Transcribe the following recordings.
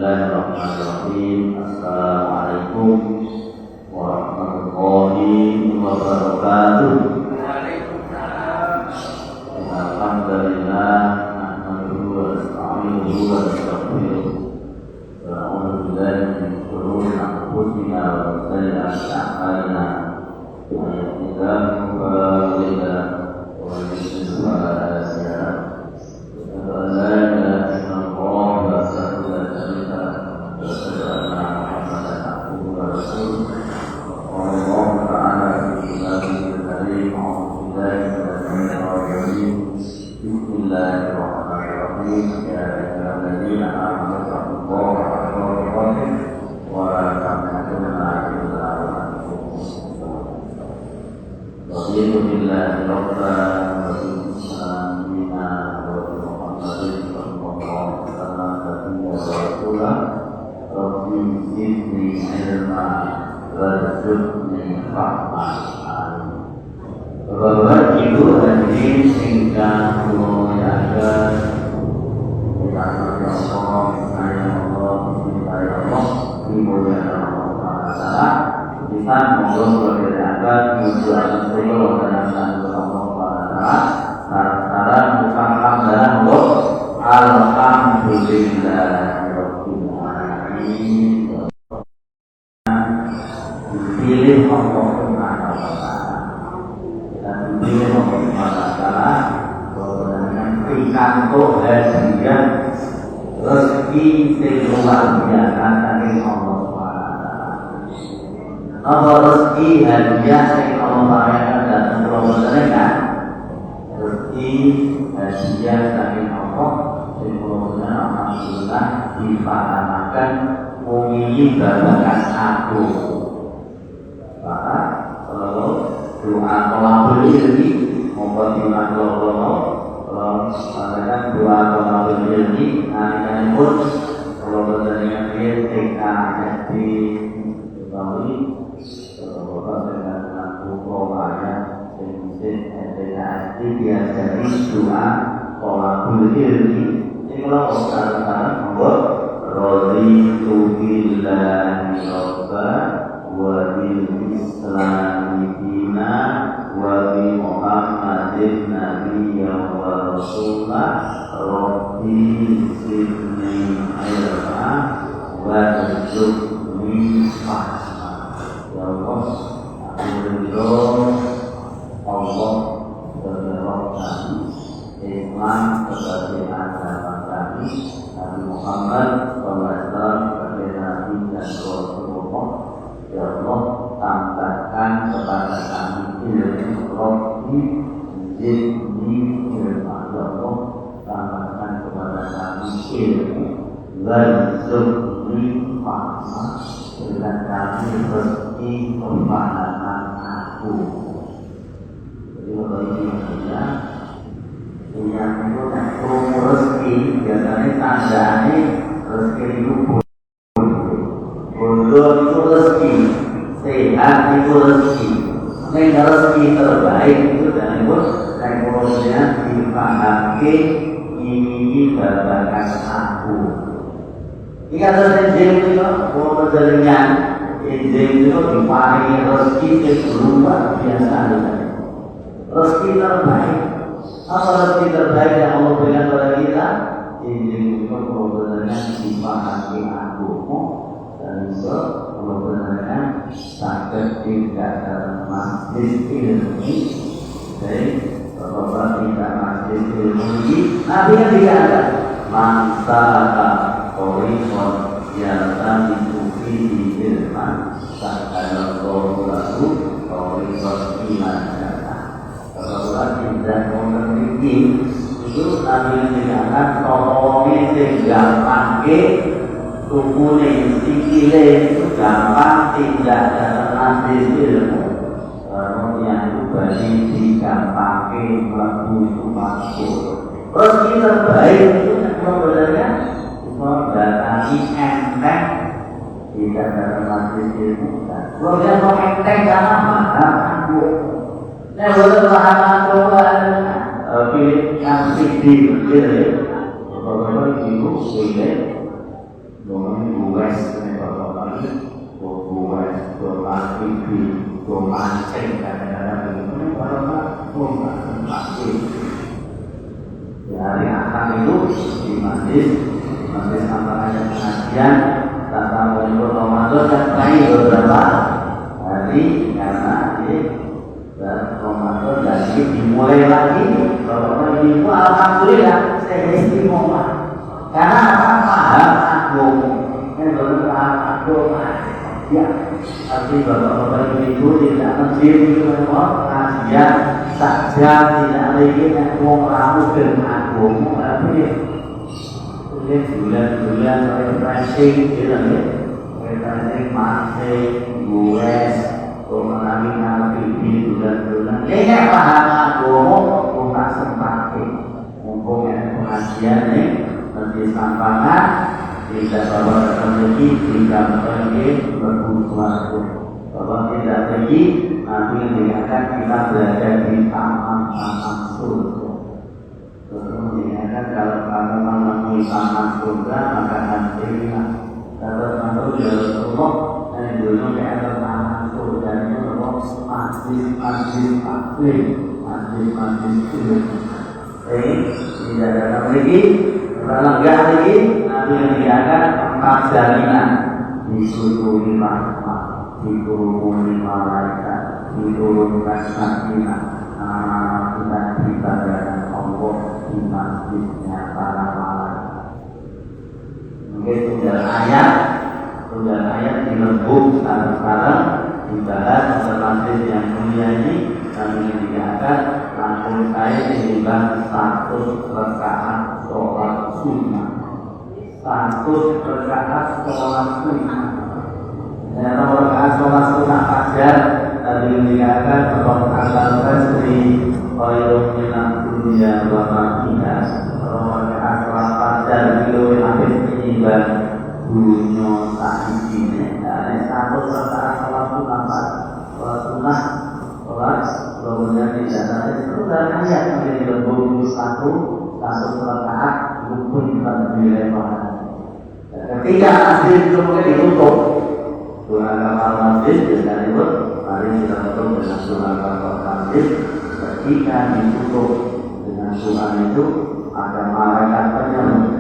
Bismillahirrahmanirrahim. Assalamualaikum warahmatullahi wabarakatuh. Alhamdulillah, nahmaduhu wa nasta'inuhu wa nastaghfiruh. Wa na'udzu billahi min shururi anfusina wa sayyi'ati a'malina. Man yahdihillahu fala mudilla lahu wa man yudlil fala hadiya lahu. La ilaha illallah wahdahu la syarika lahu wa asyhadu anna Muhammadan abduhu wa rasuluh. Allahu ta'ala fi kitabihil karim. A'udzu billahi minasyaitonir rajim. Bismillahirrahmanirrahim. Ya ayyuhalladzina amanu taqullaha haqqa tuqatih wa la tamutunna illa wa antum muslimun. Raditu billahi rabban wa bil islami dinan wa bi Muhammadin sallallahu alaihi wasallam nabiyyan wa rasulan. Rabbi zidni ilma warzuqni fahman. Bapak Ibu hadirin singkat muliakan kita ngobrol berdasarkan tujuan beliau dan sekarang bukan dalam doa alhamdulillah pilih Allah pilih Allah pikantuk hadiah rezeki sing luar biasa dari Allah SWT. Apa rezeki hadiah sing Allah bayarkan dan Rasulullah kan? Rezeki hadiah dari Allah sing Rasulullah alhamdulillah dipahamakan memilih babakan aku. Maka kalau doa tolabul ilmi mempertimbangkan Allah mengatakan doa tolabul ilmi nanti pun kalau bertanya dia TK di Bali kalau dengan aku pokoknya sedikit TK diajari doa tolabul ilmi ini kalau sekarang membuat raditu billahi rabban wa bil islami dinan wa bi Muhammadin nabiyyan wa rasulah. Rabbi zidni ilma warzuqni fahma. Ya Allah, alhamdulillah Allah berdoa kami Islam sebagai agama kami, Nabi Muhammad SAW sebagai Nabi dan Rasulullah. Ya Allah, tambahkan kepada kami ilmu. Rabbi zidni ilma. Ya Allah, tambahkan kepada kami ilmu. Warzuqni fahma. Berikan kami rezeki pemahaman aku. Jadi kalau ini maksudnya yang itu rezeki biasanya tandanya rezeki itu bodoh itu rezeki, sehat itu rezeki. Ini rezeki terbaik itu dan itu ekonominya dipahami ini babakan aku. Jika terjadi itu kalau terjadinya itu dipakai rezeki yang luar biasa dengan rezeki terbaik. Apa rezeki terbaik yang Allah berikan kepada kita? Ini itu kalau terjadinya dipahami aku. Dan itu sebenarnya sakit tidak dalam masjid ilmu. Jadi bapak tidak masjid ilmu ini Nabi yang tidak ada masalah korikon yang tadi tuki di ilman sakal lalu korikon iman jannah. Bapak tidak memiliki itu Nabi yang tidak ada tolongnya tinggal pakai tukune sikile itu gampang tidak dalam hadis ilmu. Kalau yang bagi digampangke mlebu itu masuk. Rezeki terbaik itu sebenarnya mendatangi enteng tidak dalam hadis ilmu. Kalau yang mau enteng jangan mahal aku. Nah, boleh bahan Tuhan pilih yang sidi kecil ya. Kalau ibu pilih masih sampai ada pengajian tentang bulan Ramadan dan lain beberapa hari karena Ramadan dan dimulai lagi. Ramadan ini alhamdulillah saya istiqomah karena paham aku ya, tapi bapak-bapak itu tidak menjadi pengajian saja, tidak lagi ngomong ramu dengan agama, tapi ini bulan-bulan refreshing, refreshing masih US, mengalami bulan-bulan. Ini paham agama, bukan sempati, mumpung pengajian ini nanti sampaikan. Tidak bawa rezeki, tidak pergi berbuat. Kalau tidak pergi, nanti dikatakan kita berada di taman-taman surga. Terus dikatakan kalau kamu menemui taman surga, maka nanti kalau kamu di Rasulullah dan dulu di atas taman surga itu masjid itu. Tidak ada lagi. Kalau enggak lagi, nanti yang diakan empat jalinan disuruni rahmat, dituruni malaikat, diturunkan sakinah, kita ibadahkan Allah di masjidnya para malaikat. Mungkin sudah ayat dilembung sekarang dibahas masjid yang mulia ini. Kami diakan langsung saya dibahas 100 rakaat sholat sunnah, 100 rakaat sholat sunnah. Dan rakaat sholat sunnah fajar tadi dikatakan rakaat fajri khairun minad dunya wa ma fiha. Rakaat sholat fajar itu habis tiba dunia tak isine. Dan 100 rakaat sholat sunnah kemudian tidak ada itu dari ayat menjadi 21 rakaat rukun bagi lebaran. Ketika masjid itu mungkin ditutup, dua kamar masjid dan itu mari kita tutup dengan dua kamar masjid. Ketika ditutup dengan Tuhan itu ada malaikat penyembuh,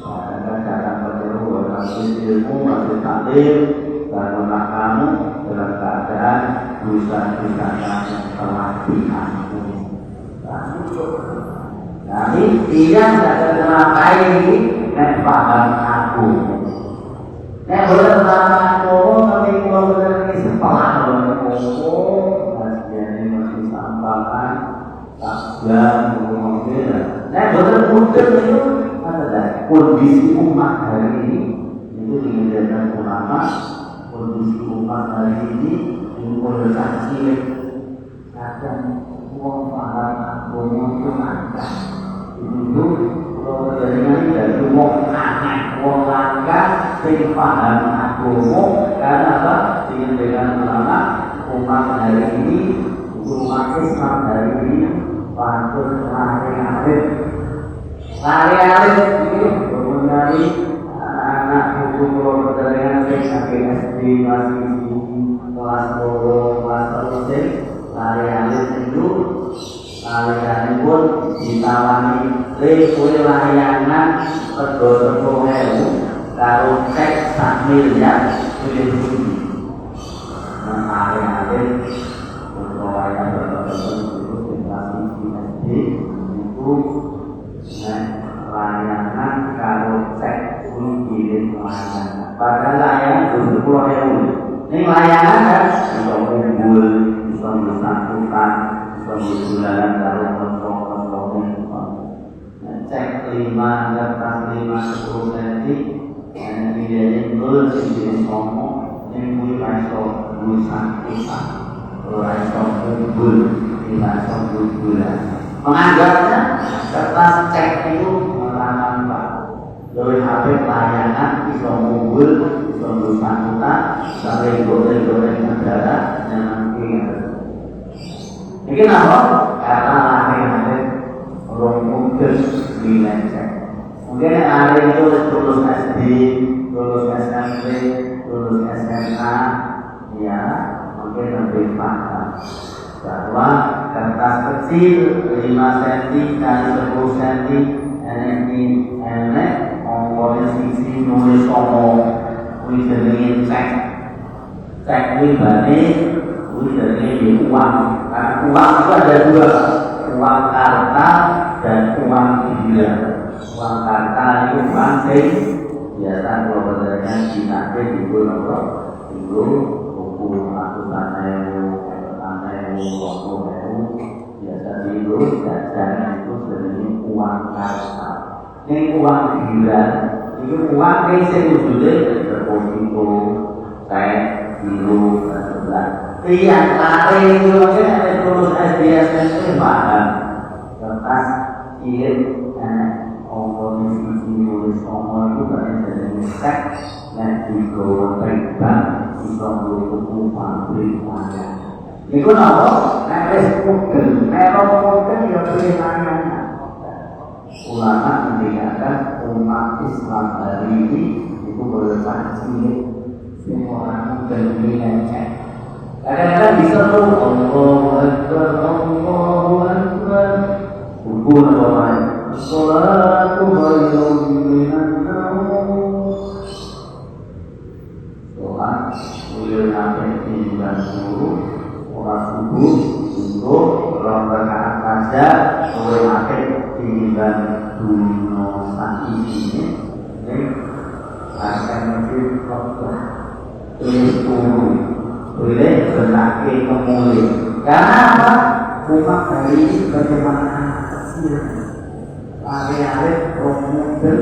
ada datang penyembuh masjid ilmu, masjid taklim dan kamu dalam keadaan dosa-dosa yang telah diampuni. Jadi dia tidak terlakai ini paham aku. Boleh paham aku, tapi kalau benar ini sepaham aku. Jadi masih sampaikan takbir mungkin. Benar mudah itu ada kondisi umat hari ini itu dimenjadikan ulama. Kondisi umat hari ini dimuliakan cilik, kadang uang paham agama itu langka. Itu kalau dari uang aneh, uang langka, sing paham agama karena apa? Dengan ulama umat hari ini, umat Islam hari ini patut lari-lari itu mengenai anak hukum perjalanan SD masih kelas 2 kelas 3 lari-lari itu lari-lari pun ditawani kue layanan perdoa kalau cek 1 miliar lebih lari-lari perdoa yang berdoa itu layanan kalau cek kirim layanan padahal layanan 20.000 ini layanan kan bisa kumpul, bisa bersangkutan, bisa berbulanan dalam kantong-kantong cek 5, kertas 5, 10 cm yang idealnya nol sendiri ngomong yang gue bisa bersangkutan bisa kumpul, bisa berbulan menganggapnya kertas cek itu menerangkan Pak dari HP layanan bisa ngumpul, bisa bersangkutan, sampai goreng-goreng negara yang nanti ini kenapa? Karena lahir-lahir orang mungkin dilecek. Mungkin lahir itu lulus SD, lulus SMP, lulus SMA, ya mungkin lebih paham bahwa kertas kecil 5 cm x 10 cm ini enek kuwi jenenge cek. Cek pribadi kuwi jenenge uang. Karena uang itu ada dua, uang karta dan uang gila. Uang karta itu uang sing biasa kalau benarnya dinake dulu nopo dulu buku ratusan ewu, biasa dulu jajan itu sebenarnya uang karta. Ini uang gila, itu uang yang sejujurnya terposito, kayak dulu dan sebagainya. Tiap hari itu ada terus SDS itu paham. Kertas kirim ongkos isi nulis ongkos itu kan jadi mistek, dan dibawa pegang bisa buku pabrik mana. Itu apa? Neles mungkin, mungkin ya pilihannya. Ulama mengingatkan umat Islam hari ini itu bersaksi orang berminat. Kadang-kadang diseru Allahu Akbar, Allahu Akbar. Buku namanya Salatu khairun minan naum. Doa ulil nabi dan suruh orang subuh untuk orang rakaat saja oleh nabi dan dunia saat ini akan menjadi khotbah boleh berlaki kemulih. Karena apa? Umat hari ini bagaimana kecil hari-hari promoter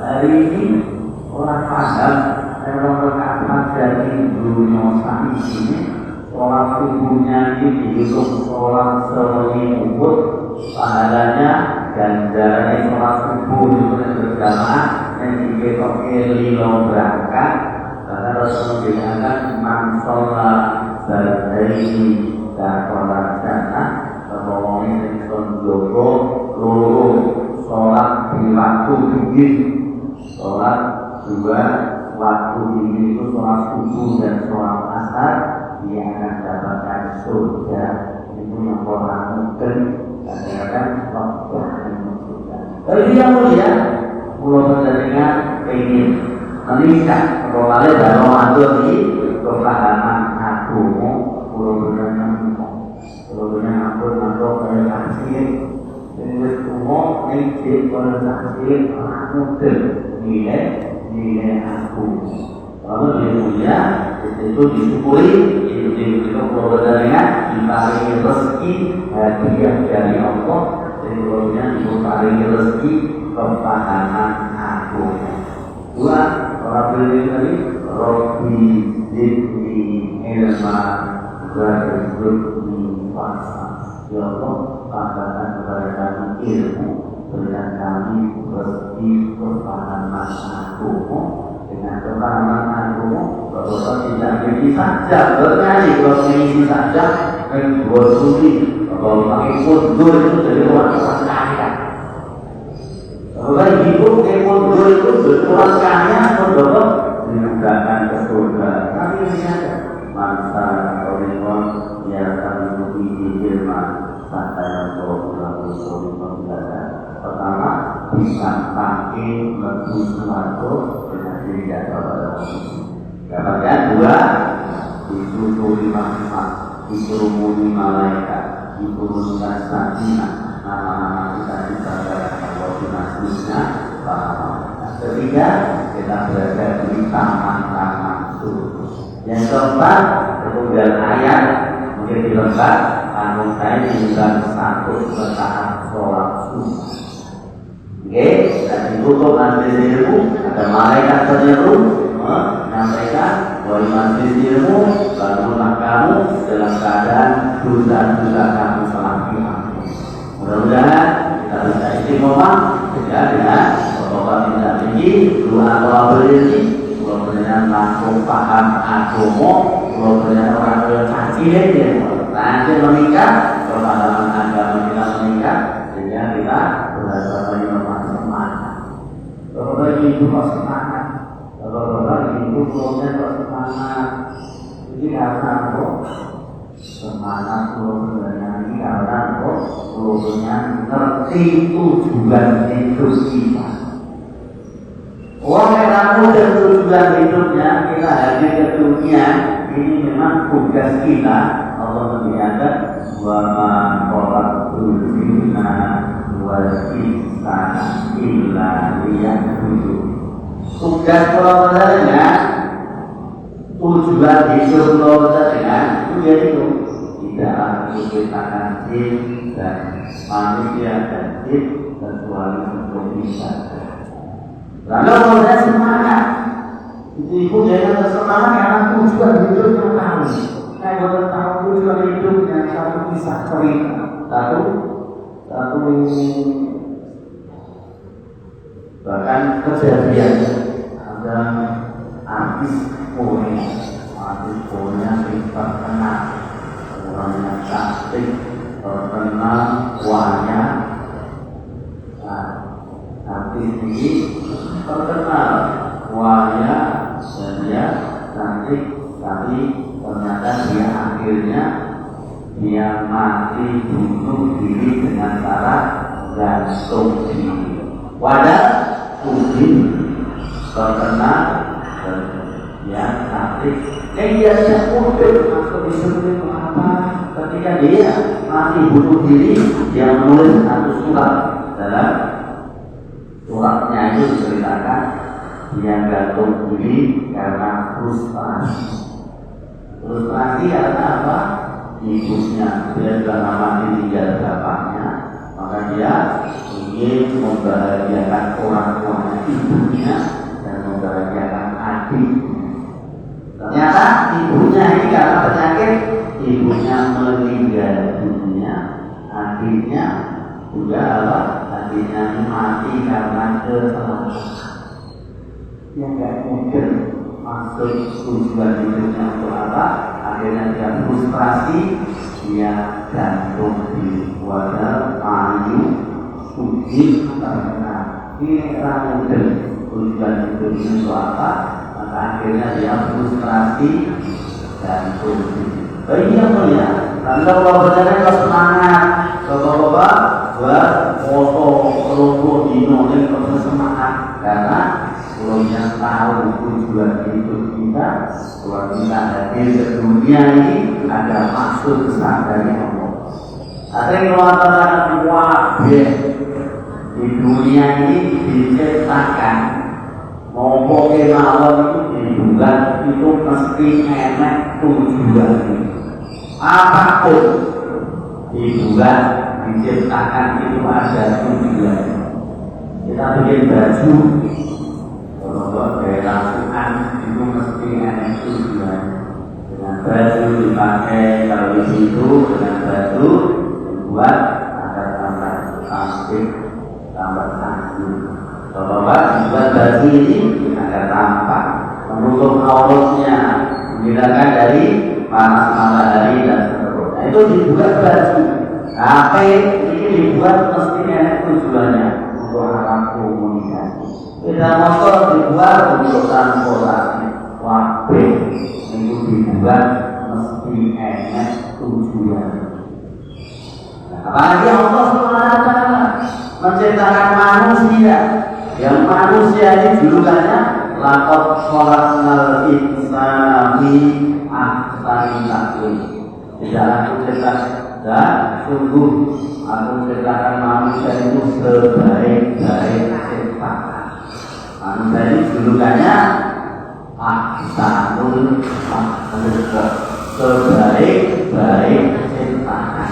hari ini orang paham orang berkata dari dunia saat ini orang tubuhnya ini dihitung orang sering umur pahalanya ganjarannya sholat subuh itu berjamaah yang diketoke lilo berangkat karena Rasul mengatakan man sholat berdaini dan sholat jannah bahwa ini sonjogo loro sholat di waktu tinggi sholat dua waktu tinggi itu sholat subuh dan sholat asar dia akan dapatkan surga itu yang orang mungkin kadang-kadang waktu tapi yang mulia pulau penjaringan ingin menikah kalau ada dalam atur di kepahaman agama pulau penjaringan atur kayak saksi ini semua ini pada saksi anak muda nilai aku kalau dia mulia itu disyukuri itu pulau penjaringan dibagi rezeki hadiah dari Allah sebelumnya diberi rezeki kepahaman aku. Dua orang beli tadi Robi Zidni Ilma Warzuqni Fasa. Ya Allah, katakan kepada kami ilmu, berikan kami rezeki kepahaman aku. Dengan kepahaman aku, bahwa tidak begini saja bernyanyi, bermisi saja dan bersuci. Kalau pakai mundur itu jadi orang kaya. Kalau hidup pakai mundur itu berkurang kaya, saudara diundangkan ke surga. Kami lihat masa orang yang kami memiliki firman kata yang Allah memberitakan. Pertama, bisa pakai lebih suatu dengan tidak kepada Allah. Kemudian dua, disusuri makhluk, dikerumuni malaikat. Diturunkan sakinah nama-nama kita kalau dinasihnya ketiga kita berada di taman-taman surga. Yang keempat kemudian ayat mungkin dilengkap kandung saya juga satu bertahan sholat sunnah. Oke, dan ditutup nanti ilmu ada malaikat penyeru menyampaikan bahwa masjid ilmu bangunlah kamu dalam keadaan dosa-dosa kamu telah diampuni. Mudah-mudahan kita bisa istiqomah ya dengan bertobat tidak tinggi, doa doa berilmi, mudah-mudahan langsung paham agama, mudah-mudahan orang yang kacilin dia nanti menikah, berpengalaman agama kita menikah, sehingga kita berasa menyelamat semangat. Kalau hidup semangat. Kalau itu punya semangat, ini karena apa? Semangat punya ini karena apa? Punya ngerti tujuan hidup kita. Orang yang ramu dan tujuan hidupnya kita hadir ke dunia ini memang tugas kita. Allah mengingatkan wa ma khalaqtul jinna wal insa illa liya'budun. Tugas pelajarannya, tujuan hidup pelajarannya itu yaitu tidak menciptakan jin dan manusia dan jin kecuali untuk ibadah. Lalu kalau saya semangat, ibu jangan semangat karena tujuan hidupnya tahu. Saya baru tahu tujuan hidupnya satu kisah cerita, satu bahkan kejadian ada artis Korea terkenal, orang yang cantik, terkenal, wajah. Artis ini terkenal wajah dan dia cantik, tapi ternyata dia akhirnya mati bunuh diri dengan cara gantung diri. Wadah mungkin terkenal dan dia cantik, dia muncul masuk di seluruh apa? Ketika dia mati bunuh diri, dia menulis satu surat. Dalam suratnya itu diceritakan dia gantung diri karena frustasi. Frustasi karena apa? Ibunya, dia sudah lama ditinggal bapaknya, maka dia ingin membahagiakan orang tuanya, ibunya, dan membahagiakan adiknya. Ternyata ibunya ini karena penyakit, ibunya meninggal dunia, adiknya juga apa? Adiknya mati karena kecelakaan. Yang tidak mungkin masuk tujuan hidupnya untuk apa? Akhirnya dia frustrasi, dia gantung di wadah kayu, suci, terkenal. Ini ramuan tujuan hidupnya untuk apa? Maka akhirnya dia frustrasi, gantung diri. Iya mulia, kalau bapak-bapak semangat, bapak-bapak buat foto kelompok dino ini harus semangat karena sebelumnya tahu tujuan hidup kita, kalau kita hadir ke dunia ini ada maksud besar dari Allah. Ada yang mengatakan wabah di dunia ini diciptakan mau pokoknya malam itu dibuat itu mesti enak tujuan. Apapun dibuat diciptakan itu ada tujuan. Kita bikin baju, kalau dari rangkuman itu mesti enak tujuan. Dengan baju dipakai kalau di situ dengan baju dibuat agar tambah cantik, tambah cantik. Kalau dibuat baju ini agar tampak menutup auratnya, menghilangkan dari panas matahari dan seterusnya. Itu dibuat baju. HP ini dibuat mesti enak tujuannya untuk alat komunikasi. Sepeda motor dibuat untuk transportasi. Wabe itu dibuat mesti enak tujuannya. Apalagi Allah SWT menciptakan manusia. Yang manusia ini julukannya laqad khalaqnal insana fi ahsani taqwim. Tidak aku ciptakan dan sungguh aku ciptakan manusia itu sebaik-baik ciptaan. Manusia ini julukannya ahsanul makhluq, sebaik-baik ciptaan,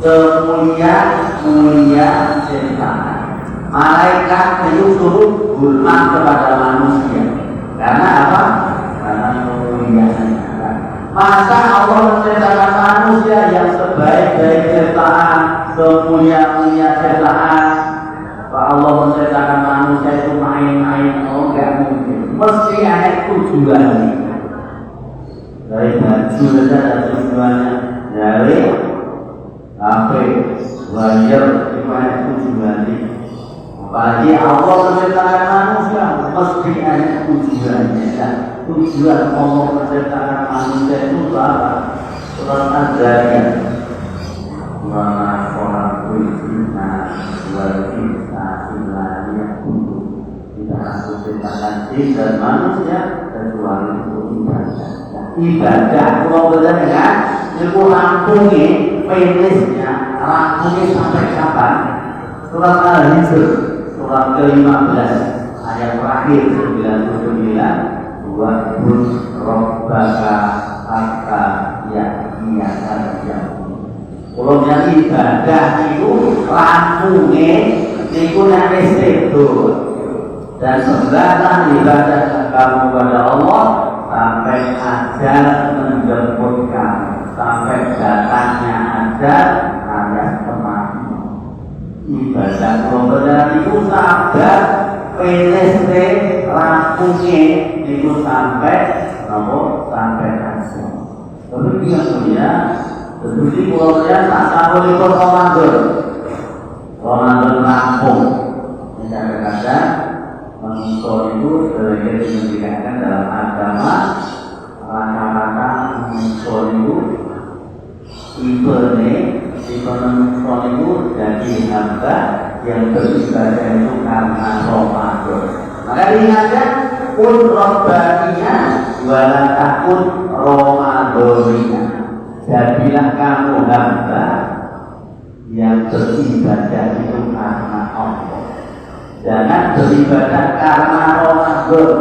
semulia ciptaan. Malaikat itu suruh hormat kepada manusia. Karena apa? Karena kemuliaannya. Masa Allah menciptakan manusia yang sebaik-baik ciptaan, semulia-mulia ciptaan. Pak Allah menciptakan manusia itu main-main, oh enggak mungkin. Mesti ada tujuannya. Dari baju saja ada tujuannya. Dari HP, wajib itu ada tujuannya. Bagi Allah menciptakan manusia mesti ada tujuannya. Dan tujuan Allah menciptakan manusia itu apa? Surat Az-Zariyat. Wa ma khalaqtul jinna wal insa illa liya'budun. Tidak aku menciptakan jin dan manusia kecuali untuk ibadah. Ibadah kalau benar kan, itu rampungnya, penisnya, rampungnya sampai kapan? Surat Al-Hijr, surat ke-15, ayat terakhir 99, wa'bud rabbaka hatta ya'tiyakal yaqin. Kalau yang ibadah itu rampungnya, itu yang itu. Dan sembahlah ibadah kamu kepada Allah sampai ajal menjemput kamu, sampai datangnya ajal alias kematian. Ibadah benar itu sabar, PST, rampungnya itu sampai sampai ajal. Kemudian ya, seperti mulanya tak tahu ikut Ramadan rampung. Kadang-kadang manusia itu sebagai diberikan dalam agama rata-rata manusia itu tipe manusia itu jadi hamba yang beribadah itu karena Ramadan. Maka diingatkan pun robbaninya wala takun Ramadaninya. Jadilah kamu hamba yang beribadah itu karena Allah. Jangan beribadah karena Ramadan.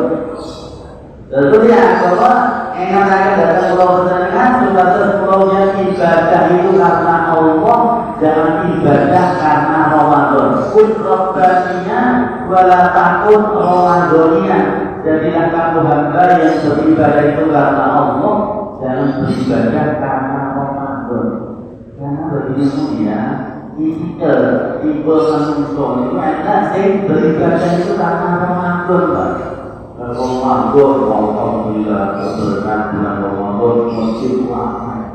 Tentunya kalau ingin saya datang pulau Berengan, sebatas pulaunya ibadah itu karena Allah, jangan ibadah karena Ramadan. Kun robbaninya wala takun Ramadaninya. Jadilah kamu hamba yang beribadah itu karena Allah, jangan beribadah karena Ramadan. Karena begini ya, tipe manusia itu ada yang beribadah itu karena Ramadan, Pak. Ramadan, alhamdulillah, keberkahan bulan Ramadan, masjid ramai,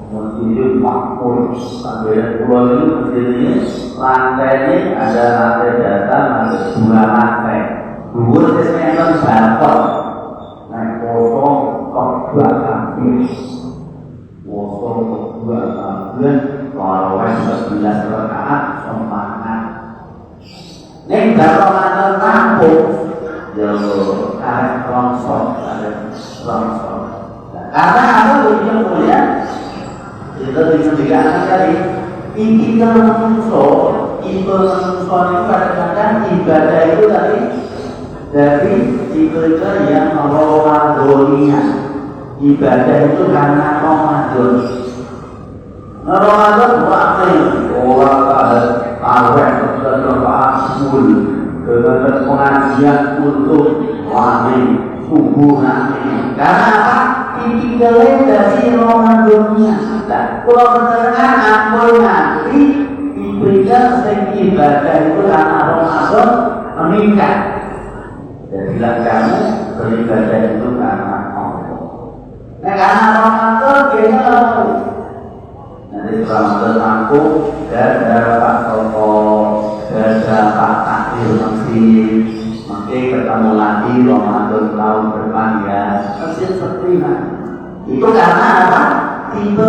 masjid makmur. Sampai pulau itu masjidnya lantainya ada lantai dasar, ada 2 lantai. 2 meter balkon, naik kosong kok 2 kaki, kosong kok 2 kaki. Kalau 11 rakaat semangat. Nek Ramadan rampung, yo karek longsor. Karena apa begini mulia? Kita dikatakan tadi, inti manusia itu kadang-kadang ibadah itu tadi dari ibadah yang Ramadaninya. Ibadah itu karena Ramadan. Ramadan waktu orang awet dan berasul dengan pengajian untuk wali subuh nanti. Karena apa? Dipilih dari Ramadannya. Kalau mendengar ampun nanti diberikan ibadah itu karena Ramadan meningkat. Jadilah kamu beribadah itu karena Allah. Nah, karena Ramadan kita lalu. Nanti Ramadan aku ada Pak Toko, ada Pak Takdir masih ketemu lagi Ramadan tahun depan ya. Masih seperti itu karena apa? Tipe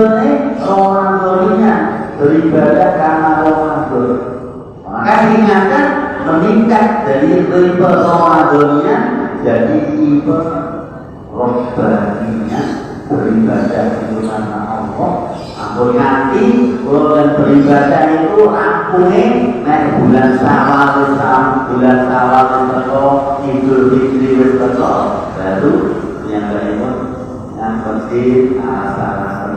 Ramadannya beribadah karena Ramadan. Maka diingatkan meningkat dari tipe Ramadannya jadi tipe Robbaninya beribadah itu karena Allah. Ampun nanti kalau beribadah itu ampune naik bulan Syawal Idul Fitri baru yang kedua yang penting alasan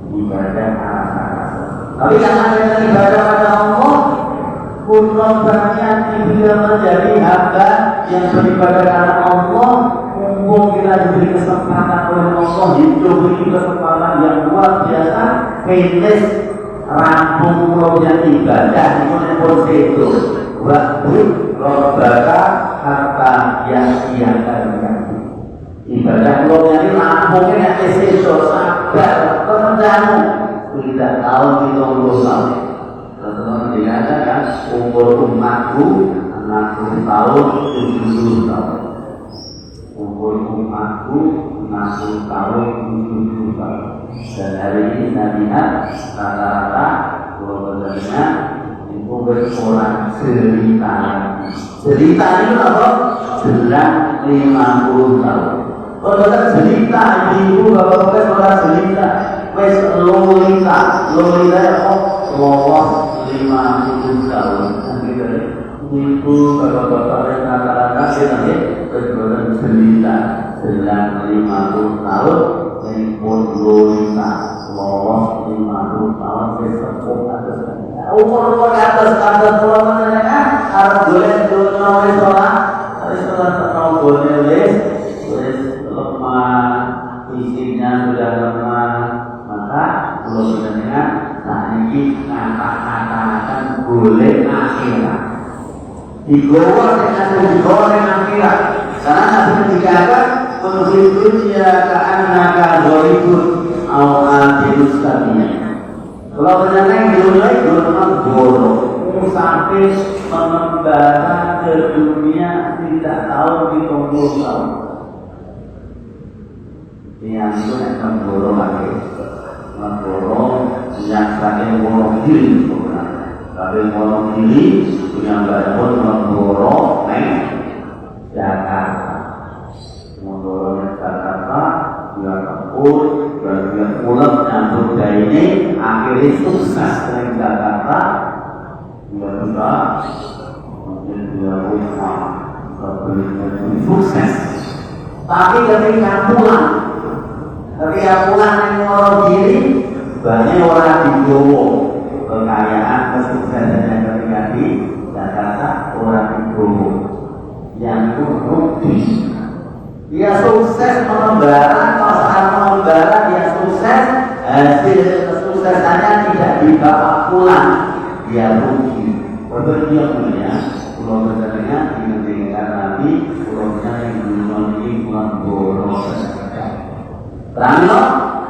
ibadah alasan. Tapi karena kita ibadah pada Allah, pun Rabbaninya tidak menjadi hamba yang beribadah karena Allah. Mumpung kita diberi kesempatan oleh Allah, hidup ini kesempatan yang luar biasa, finish rampung punya ibadah itu pun itu. Wa'bud rabbaka hatta ya'tiyakal yaqin. Ibadah punya ini rampungnya yang esensial, sabar, pendamu. Tidak tahu kita tahun. Teman-teman dikatakan umur umatku 60 tahun, 70 tahun. Umur umatku 60 tahun, 70 tahun. Dan hari ini Nabi rata-rata kalau benar itu berkurang 1 tahun. Cerita itu apa? Jelang 50 tahun. Kalau kita cerita, ibu bapak orang cerita, wes lolita apa? Lolos 50 tahun. Ibu bapak yang kata-kata kita berbuat cerita jelang 50 tahun. Yang pun lolita lolos 50 tahun. Sesepuh atas umur atas pulangan harus boleh dulu sholat tak boleh lemah fisiknya sudah lemah maka belum mendengar nah ini kata-katakan boleh akhirat digoreng akhirat karena Nabi mengatakan menurut dunia ka'annaka gharibun aw adilus sabiya. Kalau ternyata yang dimulai golongan borong sampai mengembara ke dunia tidak tahu ditunggu tahun. Yang itu akan borong lagi, borong yang saking borong diri sebenarnya. Tapi borong diri punya pun memborong Jakarta, memborong Jakarta, dia kebun. Dan pulang nyambut dari ini akhirnya sukses dari Jakarta dia juga mungkin dia punya sukses tapi ketika pulang yang orang diri banyak orang di Jawa kekayaan kesuksesannya ketika di Jakarta orang di Jawa yang rugi dia sukses mengembara, saat mengembara dia sukses, hasil kesuksesannya tidak dibawa pulang, dia rugi. Untuk dia punya, pulau besarnya dimentingkan Nabi, pulau besar yang dimiliki pulang borong. Terang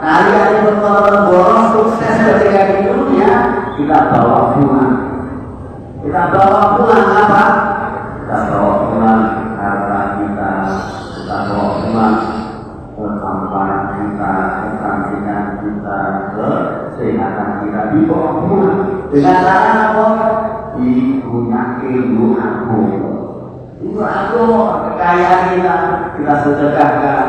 kali-kali pulang borong sukses ketika di dunia, kita bawa pulang. Kita bawa pulang apa? Kita bawa pulang harta kita. Bawa pulang kesampahan kita, kecantikan kita, kesehatan kita dibawa pulang dengan cara apa? Digunakan ilmu agama, kekayaan kita sedekahkan,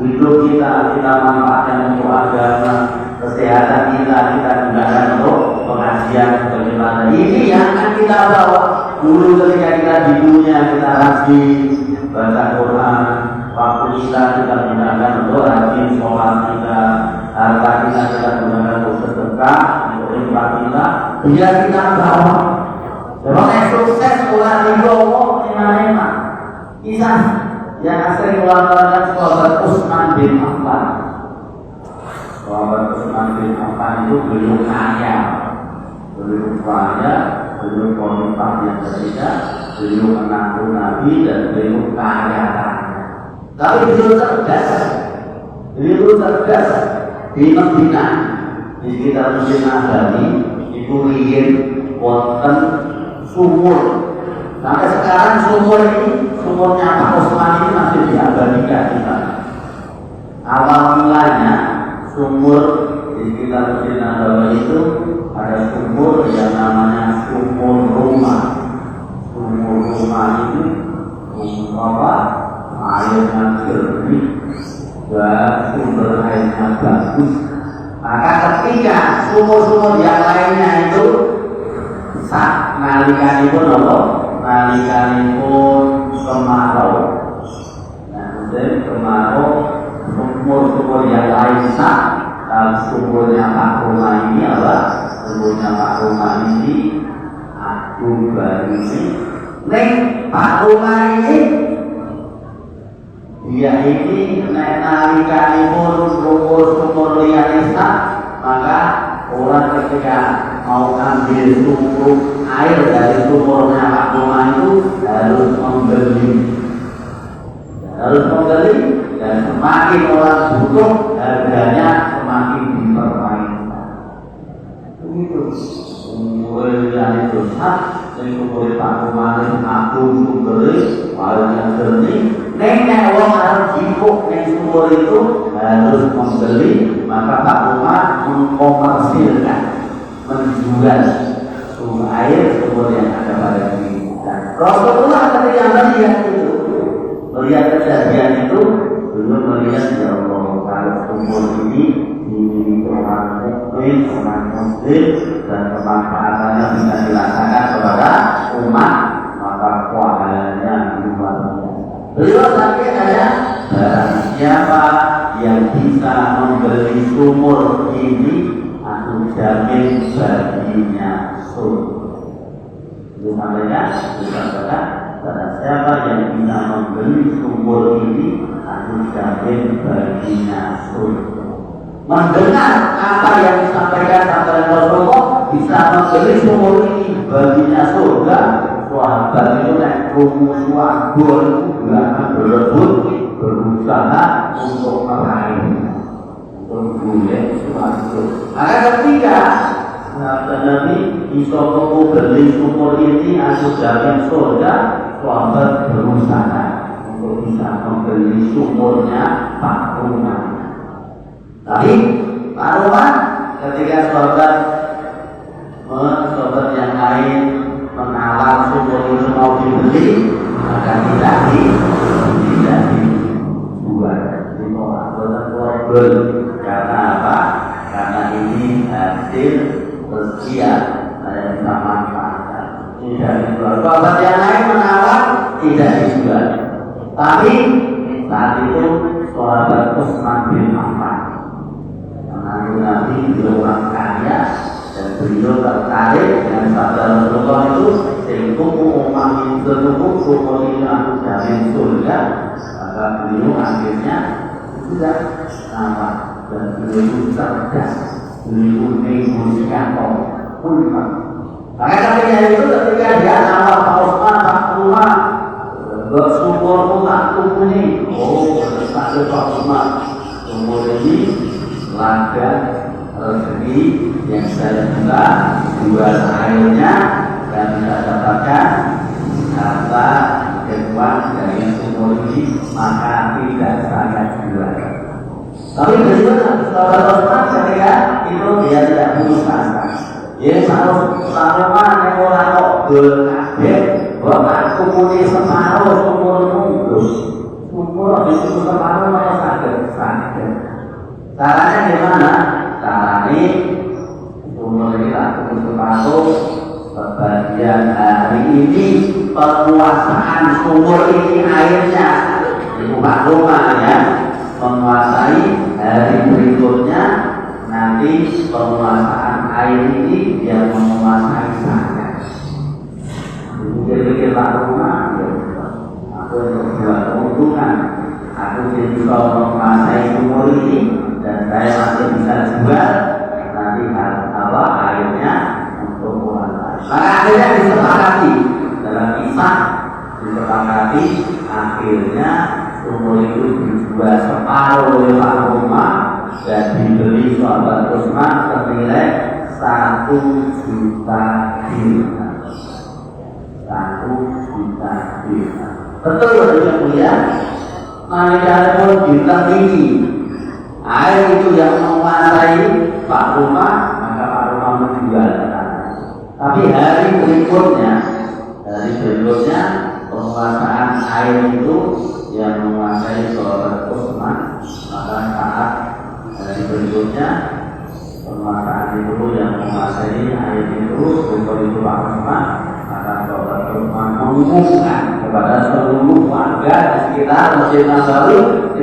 hidup kita manfaatkan untuk agama, kesehatan kita gunakan untuk pengajian bagaimana ini yang akan kita bawa. Dulu ketika kita di dunia kita haji, baca Quran, waktu kita gunakan untuk rajin sholat kita, harta kita gunakan untuk sedekah, untuk infak kita, kita bawa. Memang sukses ulang di bawah lima kisah yang sering melakukan sahabat Utsman bin Affan. Sahabat Utsman bin Affan itu belum kaya, belum kontak yang berbeda, belum menantu Nabi dan belum kaya. Tapi beliau cerdas di Madinah, di sekitar Masjid Nabawi itu riyen wonten sumur. Sampai sekarang sumurnya Pak Utsman ini masih diabadikan di sana. Awal mulanya sumur di sekitar Masjid Nabawi itu ada sumur yang namanya sumur rumah. Sumur rumah itu airnya jernih dan sumber airnya bagus. Maka ketika sumur-sumur yang lainnya itu nalikanipun kemarau. Nah, kemarau sumur-sumur yang lain dan sumurnya Pak Rumah ini sumurnya Pak Rumah ini aku baru ini Pak Rumah ini dia ini nalikanipun sumur liyan maka orang ketika mau ambil sumur air dari sumurnya Pak Rumah itu harus membeli dan semakin orang butuh harganya semakin dipermainkan. Begitu sumur yang itu sumur Pak Rumah itu aku sumber airnya jernih. Nek wong harus jipuk yang sumur itu harus membeli, maka Pak Rumah mengkomersilkan, menjual sumber air sumur yang ada pada diri dan Rasulullah ketika melihat itu, melihat kejadian itu, belum melihat ya Allah kalau sumur ini dimiliki orang mukmin, orang muslim, dan kemanfaatannya bisa dirasakan kepada umat, maka pahalanya luar biasa. Beliau sampai ada barang siapa yang bisa membeli sumur ini, aku jamin baginya surga. Itu sampaikan, barang siapa yang bisa membeli sumur ini, aku jamin baginya surga. Mendengar apa yang disampaikan oleh Rasulullah, bisa membeli sumur ini baginya surga. Sahabat itu naik rumusan akan berebut, berusaha untuk meraih, untuk boleh suatu. Maka ketika Nabi bisa beli sumur ini, aku jamin surga. Sahabat berusaha untuk bisa membeli sumurnya Pak Umar. Tapi Pak Umar ketika sahabat yang lain menawar sumur itu mau dibeli, maka tidak dibuat, ditolak problem. Karena apa? Karena ini hasil rezeki saya bisa manfaatkan. Tidak dijual. Sahabat yang lain menawar, tidak dijual. Tapi saat itu sahabat Utsman bin Affan, Nabi beliau orang kaya dan beliau tertarik dengan sabda Rasulullah itu, sehingga umat itu sumur ini aku jamin surga. Maka beliau akhirnya sudah nama dan beliau cerdas, beliau negosiator ulama. Maka ketika itu ketika dia nawar Pak Utsman, Pak Umar, bersumur tak tumpuni, bersatu Pak Utsman, sumur ini ladang rezeki yang saya bisa jual airnya dan bisa dapatkan harta kebuan dari sumur ini, maka tidak saya jual. Tapi bagaimana sahabat Utsman ketika itu dia tidak putus asa. Dia selalu yang orang kok berkabeh bahwa aku punya separuh sumur itu, sumur itu separuh yang sakit. Caranya gimana? Caranya sumur ini aku separuh. Sebagian hari ini penguasaan sumur ini airnya ibu Pak Rumah ya, menguasai hari berikutnya nanti penguasaan air ini yang menguasai saya. Pikir-pikir Pak Rumah ya, aku buat keuntungan, aku jadi bisa menguasai sumur ini dan saya masih bisa jual nanti apa airnya untuk orang lain. Maka akhirnya disepakati dalam kisah, disepakati akhirnya sumur itu dijual separuh oleh Pak Umar dan dibeli sahabat Utsman senilai 1 juta dirham. 1 juta dirham. Betul yang mulia. Manakala pun bintang tinggi, air itu yang menguasai Pak Umar, maka Pak Umar menjual. Tapi hari berikutnya penguasaan air itu yang menguasai sahabat Utsman, maka saat hari berikutnya penguasaan itu yang menguasai air itu itu Pak Utsman, maka sahabat Utsman mengumumkan kepada seluruh warga di sekitar Masjid Nabawi, di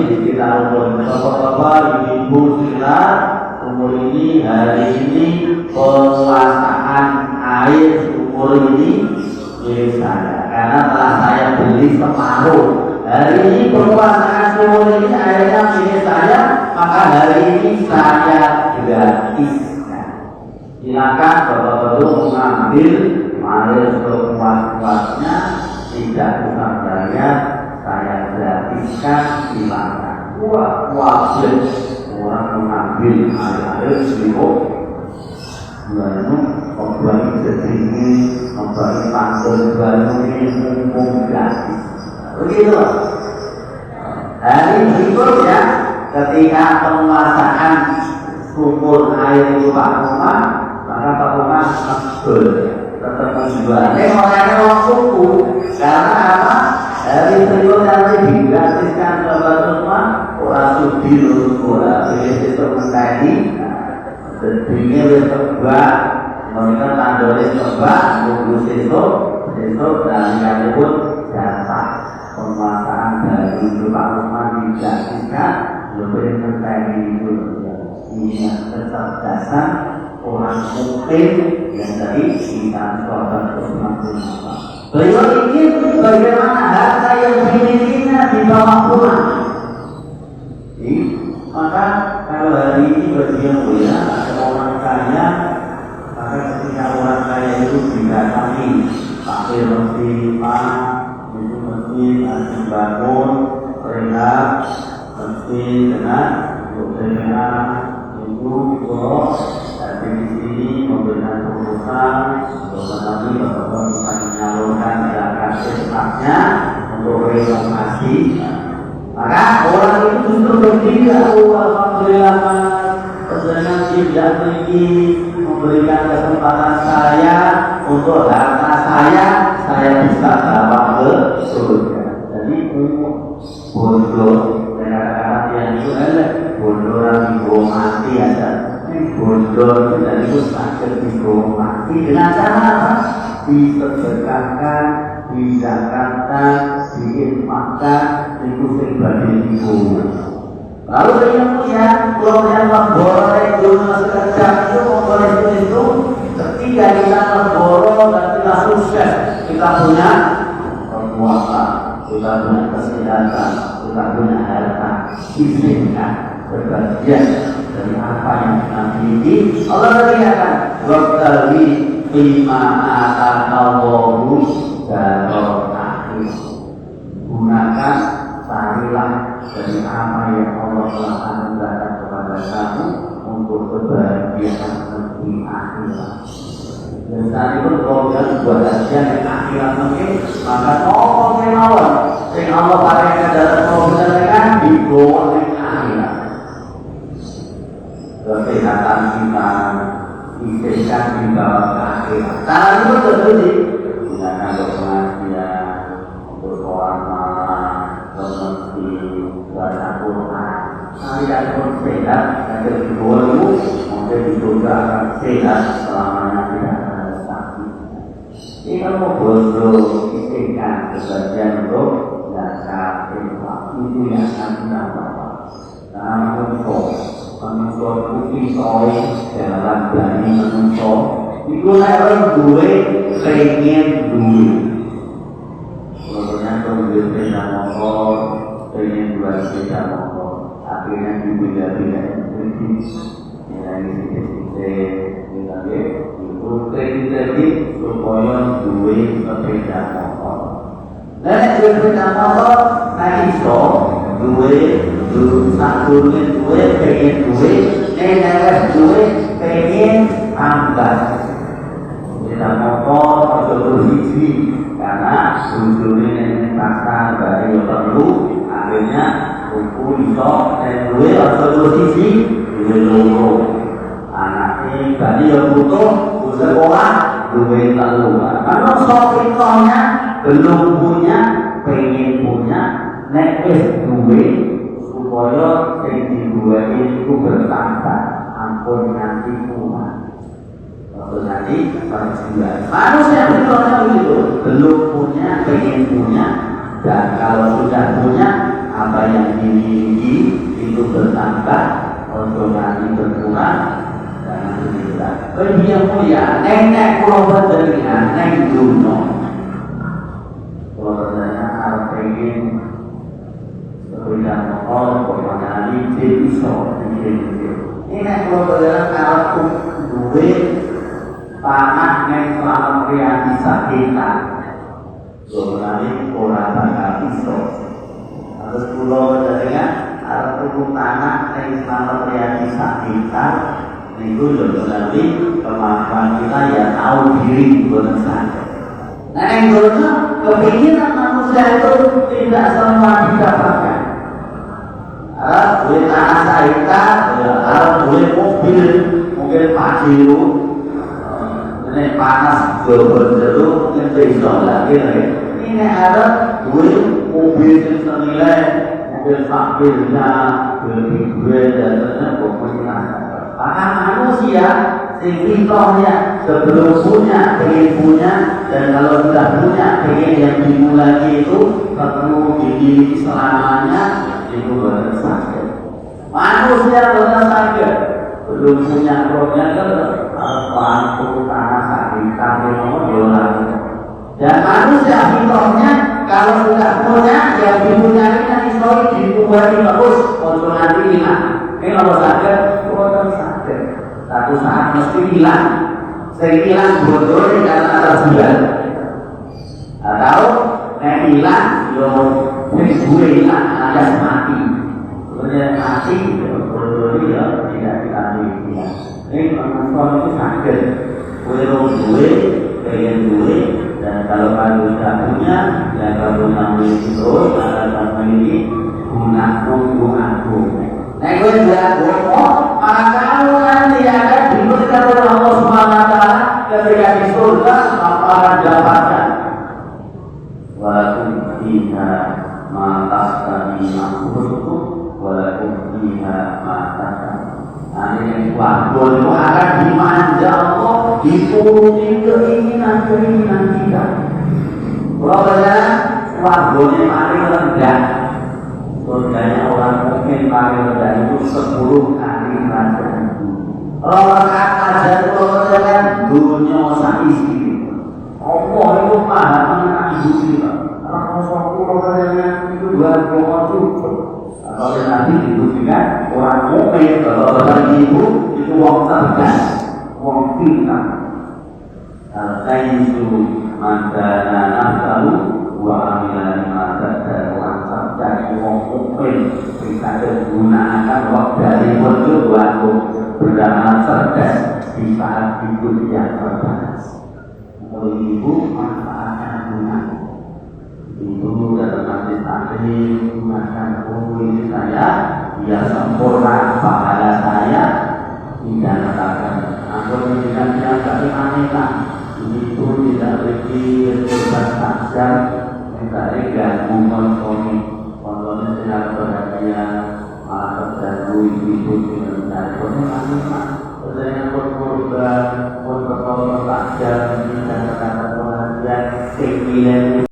sekitar bapak-bapak, ibu-ibu sekitar sumur ini hari ini penguasaan air sumur ini milik saya, karena telah saya beli separuh. Hari ini penguasaan sumur ini airnya milik saya, maka hari ini saya gratiskan. Silakan bapak-bapak mengambil air sepuas-puasnya, tidak usah bayar, saya gratiskan, silakan. Wajib orang mengambil air selipuk lalu membagi sedini, membagi pantul baru ini umum gratis. Begitu. Hari berikutnya ketika penguasaan sumur air itu Pak Umar, maka Pak Umar masuk tetap menjual. Orangnya orang suku karena apa? Dari berikut nanti digratiskan kepada semua orang sudi lulus bola pilih itu mentari. Sedihnya bertebak, mereka tandoris tebak, bungkus itu dan yang pun jasa penguasaan dari Pak Usman digratiskan lebih mentari itu. Ini kecerdasan orang mungkin yang tadi kita coba untuk menggunakan. Beliau ingin bagaimana harta yang dimilikinya dibawa pulang. Maka kalau hari ini bagi yang mulia ada orang kaya, maka ketika orang kaya itu didatangi pakai mesti itu mesti harus bangun, rehab, mesti dengan BPA itu dari di sini memberikan urusan mengenai bahwa bisa menyalurkan zakat sesatnya untuk renovasi. Maka orang itu justru berdiri, alhamdulillah, dengan tidak lagi memberikan kesempatan saya untuk harta saya bisa bawa ke surga. Jadi bodoh, kata-kata yang itu adalah bodoh yang mati ada. Bodoh itu sakit mati dengan cara apa? Disedekahkan, dizakatkan, diinfakkan, itu pribadi itu. Lalu yang punya kemudian memborong dunia sekejap itu memborong itu ketika kita memborong dan kita sukses, kita punya kekuatan, kita punya kesehatan, kita punya harta, izinkan berbagian dari apa yang kita miliki. Allah berkata, "Wabtaghi fima ataakallahu darul akhir." Gunakan, carilah dari apa yang Allah telah anugerahkan kepada kamu untuk kebahagiaan di akhirat. Dan saat itu program kebahagiaan di akhirat mungkin maka tolong kemauan yang Allah berikan dalam program kan dibawa di akhirat. Kesehatan kita izinkan dibawa ke akhirat. Saat itu terjadi gunakan pengajian untuk orang malam, seperti baca Quran. Saya pun sehat, dan kedua itu mungkin juga akan sehat selamanya tidak ada sakit. Ini kalau bodoh izinkan kebahagiaan untuk zakat infak itu yang akan kita bawa. Karena menungso putih soy dalam berani menungso itu orang duit pengen duit. Contohnya kalau duit sepeda motor pengen buat sepeda motor akhirnya dibeda-beda kredit nilai sedikit itu kredit supaya duit sepeda motor. Dan duit sepeda motor nanti so duit sakurnya duit pengen duit nenek duit pengen tambah sepeda motor atau sisi karena ujungnya nenek pasang dari yang perlu akhirnya buku iso dan duit atau sisi duit loro anaknya tadi yang butuh sekolah duit lalu karena sopirnya belum punya pengen punya nenek duit supaya yang dibuat itu bertambah ampun nanti kuat waktu nanti perjuangan manusia begitu belum punya pengen punya dan kalau sudah punya apa yang dimiliki itu bertambah untuk nanti berkurang dan nanti tidak dia mulia nenek pulau berdengar nenek dunia kalau saya harus pengen berikan motor, pokoknya licin, iso, ini kalau berjalan kalau duit tanah yang selama pria bisa kita sebenarnya orang bakal iso harus pulau berjalan harus tanah yang selama pria bisa kita itu sebenarnya kemampuan kita ya tahu diri benar saja. Nah yang kedua kepinginan manusia itu tidak semua didapatkan. Boleh tanah saita, boleh mobil, mungkin padilu. Nek panas double jeruk yang bisa lagi ini ada duit mobil yang senilai mobil fakirnya mobil dan sebagainya pokoknya karena manusia fitrahnya sebelum punya pengen punya dan kalau sudah punya pengen yang dimulai itu perlu dimiliki selamanya itu benar sakit manusia benar sakit belum punya rohnya kan harus lampu tanah sakit kami mau dolar dan manusia fitrahnya kalau sudah punya yang dipunyai nanti selalu dibuat terus untuk nanti hilang ini kalau sakit benar sakit satu saat mesti hilang saya hilang bodoh karena ada bulan atau saya hilang yo gue hilang alias mati sebenarnya mati bodoh ya tidak dikasih ini penonton itu sakit gue pengen gue dan kalau kamu sudah punya dan kamu memiliki terus akan memiliki guna nunggu aku nah gue tidak bohong maka kamu nanti akan diberikan oleh Allah SWT ketika di surga maka akan dapatkan walaupun tidak matas tadi makhlukku walaupun tidak matas nanti waktu itu akan dimanja Allah dipuji keinginan kita kalau saja waktunya paling rendah surganya orang mukmin paling rendah itu 10 kali raja kalau kata jatuh kan dunia saisi Allah itu maha mengenai bumi Rasulullah itu 2,7 kalau nanti dibuktikan orang mukmin kalau orang ibu itu wong cerdas wong pintar al-kaisu mandana nafsahu wa amilani ma'adada orang cerdas wong mukmin bisa digunakan waktu dari wujud waktu beramal cerdas di saat hidup yang terbatas kalau ibu manfaatkan guna ibu dalam arti taklim makan ini saya dia sempurna pahala saya tidak katakan aku tidak dari aneka itu tidak berpikir tidak saja tidak ganggu konsumsi konsumsi tidak perhatian malah terganggu itu dengan dari aneka saya berkorban berkorban saja tidak katakan perhatian keinginan